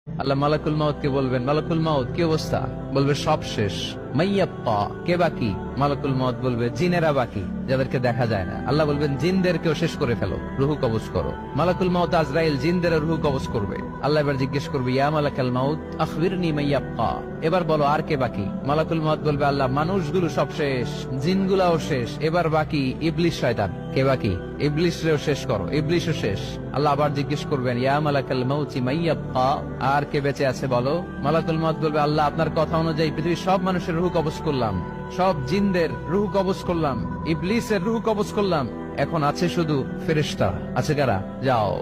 আল্লাহ মালাকুল মাউত কে বলবেন, মালাকুল মাউত কি অবস্থা? বলবে সব শেষ। মাইয়াপ্পা, কে বাকি? মালাকুল মাউত বলবে জিনেরা বাকি, যাদেরকে দেখা যায় না। আল্লাহ বলবেন জিনদেরকেও শেষ করে ফেলো, রুহু কবজ করো। মালাকুল মাউত আজরাইল জিনদের রুহু কবজ করবে। আল্লাহ এবার জিজ্ঞেস করবে, ইয়া মালাকাল মাউত আখবিরনি মাইয়াপ্পা, এবার বলো আর কে বাকি? মালাকুল মাউত বলবে, আল্লাহ মানুষগুলো সব শেষ, জিনগুলাও শেষ, এবার বাকি ইবলিস শয়তান। কে বাকি? ইবলিসরেও শেষ করো, ইবলিসও শেষ। আল্লাহ আবার জিজ্ঞেস করবেন, ইয়া মালাকাল মাউতি মাইয়াব্বা, আর কে বেঁচে আছে বলো? মালাকুল মাউত বলবে, আল্লাহ আপনার কথা অনুযায়ী পৃথিবীর সব মানুষের রুহ কবজ করলাম, সব জিনদের রুহ কবজ করলাম, ইবলিসের রুহ কবজ করলাম, এখন আছে শুধু ফেরেশতা। আছে কারা? যাও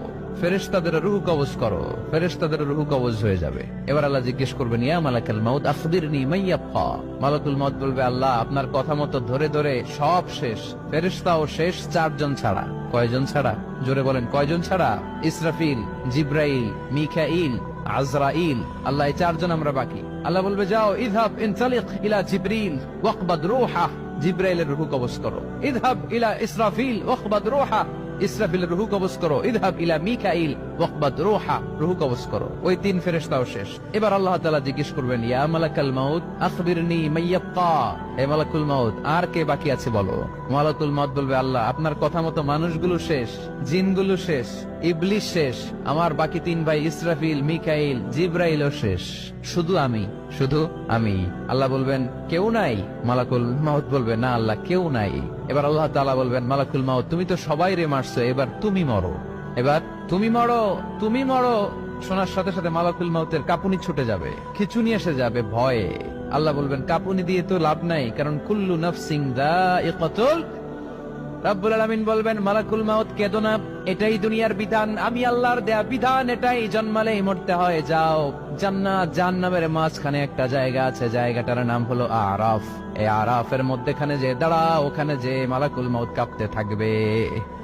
ফেরেশতাদের রুহ কবজ করো। ফেরেশতাদের রুহ কবজ হয়ে যাবে। এবার আল্লাহ জিজ্ঞেস করবেন, ইয়া মালাকাল মাউত আখবিরনি মাইয়াব্বা। মালাকুল মাউত বলবে, আল্লাহ আপনার কথা মতো ধরে ধরে সব শেষ, ফেরেশতাও শেষ, 4 জন ছাড়া। কয়জন ছাড়া? জোরে বলেন, কয়জন ছাড়া? ইসরাফিল, জিব্রাইল, মিকাইল, আজরাইল। আল্লাহ এই 4 জন আমরা বাকি। আল্লাহ বলবে, যাও ইযহাব ইনতালিক ইলা জিবরিল ওয়াকবাদ রূহা, জিব্রাইলের রূহ কবজ করো। ইযহাব ইলা ইসরাফিল ওয়াকবাদ রূহা, ইসরাফিলের রূহ কবজ করো। ইযহাব ইলা মিকাইল ওয়াকবাদ রূহা, রূহ কবজ করো। ওই 3 ফেরেশতাও শেষ। এবার আল্লাহ তাআলা জিজ্ঞেস করবেন, ইয়া মালাকাল মাউত আখবিরনি মাইয়াব্বা, হে মালাকুল মাউত আর কে বাকি আছে বলো? মালাকুল মাউত বলবে, আল্লাহ আপনার কথা মতো মানুষগুলো শেষ, জিনগুলো শেষ, ইবলিস শেষ, আমার বাকি 3 ভাই ইসরাফিল, মিকাইল, জিব্রাইলও শেষ, শুধু আমি, শুধু আমি। আল্লাহ বলবেন, কেউ নাই? মালাকুল মাউত বলবে, না আল্লাহ কেউ নাই। এবার আল্লাহ তাআলা বলবেন, মালাকুল মাউত তুমি তো সবাই রে মারছো, এবার তুমি মরো, এবার তুমি মরো, তুমি মরো। শোনার সাথে সাথে মালাকুল মাউতের কাঁপুনি ছুটে যাবে, খিঁচুনি এসে যাবে ভয়ে। আল্লাহ বলবেন, কাঁপুনি দিয়ে তো লাভ নাই, কারণ কুল্লু নাফসিন যায়িকাতুল। রব্বুল আলামিন বলবেন, মালাকুল মাউত কেঁদো না, এটাই দুনিয়ার বিধান, আমি আল্লাহর দেয়া বিধান, এটাই, জন্মালেই মরতে হয়। যাও জান্নাত জাহান্নামের মাঝখানে একটা জায়গা আছে, জায়গাটার নাম হলো আরাফ। এই আরাফের মধ্যখানে যে দাঁড়া, ওখানে যে মালাকুল মাউত কাঁপতে থাকবে।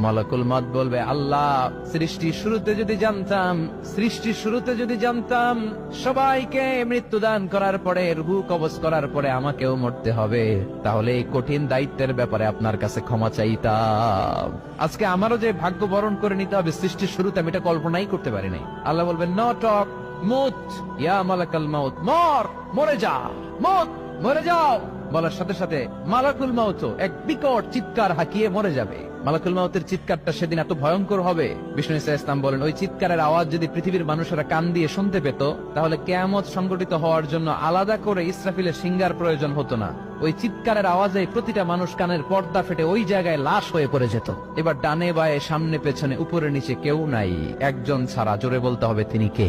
মালাকুল মাউত বলবে, আল্লাহ সৃষ্টির শুরুতে যদি জানতাম, সৃষ্টির শুরুতে যদি জানতাম সবাইকে মৃত্যুদান করার পরে, রূহ কবজ করার পরে আমাকেও মরতে হবে, তাহলে এই কঠিন দায়িত্বের ব্যাপারে আপনার কাছে ক্ষমা চাইতাম। আজকে আমারও যে ভাগ্য বরণ করে নিতে হবে সৃষ্টির শুরুতে, আমি এটা কল্পনাই করতে পারি নাই। আল্লাহ বলবেন, নো টক, মুত ইয়া মালাকাল মাউত, মর, মরে যা, মুত, মরে যাও। বলার সাথে সাথে মালাকুল মাউত এক বিকট চিৎকার হাঁকিয়ে মরে যাবে। মালাকুল মাউতের চিৎকারটা সেদিন এত ভয়ঙ্কর হবে, বিষ্ণু ঈসা ইসলাম বলেন, ওই চিৎকারের আওয়াজ যদি পৃথিবীর মানুষেরা কান দিয়ে শুনতে পেত, তাহলে কিয়ামত সংগঠিত হওয়ার জন্য আলাদা করে ইসরাফিলের সিঙ্গার প্রয়োজন হতো না। ওই চিৎকারের আওয়াজে প্রতিটা মানুষ কানের পর্দা ফেটে ওই জায়গায় লাশ হয়ে পড়ে যেত। এবার ডানে বায়ে সামনে পেছনে উপরে নিচে কেউ নাই, একজন ছাড়া। জোরে বলতে হবে, তিনি কে?